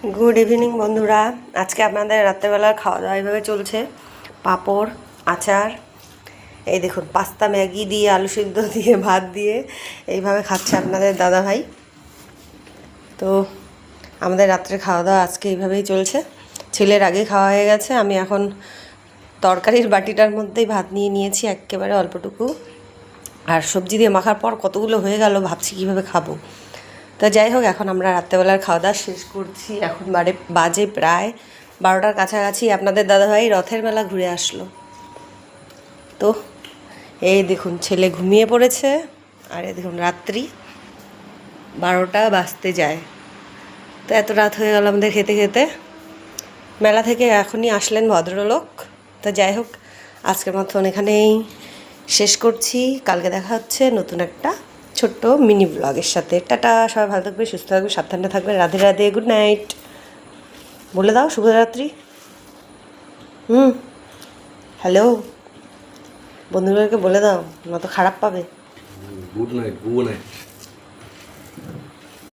Good evening বন্ধুরা। আজকে আপনাদের রাত্রেবেলার খাওয়া দাওয়া এইভাবে চলছে। পাঁপড়, আচার, এই দেখুন পাস্তা, ম্যাগি দিয়ে, আলু সিদ্ধ দিয়ে, ভাত দিয়ে এইভাবে খাচ্ছে আপনাদের দাদাভাই। তো আমাদের রাত্রে খাওয়া দাওয়া আজকে এইভাবেই চলছে। ছেলের আগে খাওয়া হয়ে গেছে, আমি এখন তরকারির বাটিটার মধ্যেই ভাত নিয়ে নিয়েছি একেবারে অল্পটুকু। আর সবজি দিয়ে মাখার পর কতগুলো হয়ে গেল, ভাবছি কীভাবে খাবো। তো যাই হোক, এখন আমরা রাত্রেবেলার খাওয়া দাওয়া শেষ করছি। এখন বাজে প্রায় 12টার কাছাকাছি। আপনাদের দাদাভাই রথের মেলা ঘুরে আসলো। তো এই দেখুন ছেলে ঘুমিয়ে পড়েছে, আর এই দেখুন রাত্রি 12টা বাজতে যায়। তো এত রাত হয়ে গেল আমাদের খেতে খেতে। মেলা থেকে এখনই আসলেন ভদ্রলোক। তো যাই হোক, আজকের মতন এখানেই শেষ করছি। কালকে দেখা হচ্ছে নতুন একটা ছোট্ট মিনি ব্লগের সাথে। টাটা, সবাই ভালো থাকবে, সুস্থ থাকবে, সাবধানে থাকবে। রাধে রাধে, গুড নাইট বলে দাও, শুভরাত্রি। হ্যালো, বন্ধুদেরকে বলে দাও, না তো খারাপ পাবে। Good night, good night.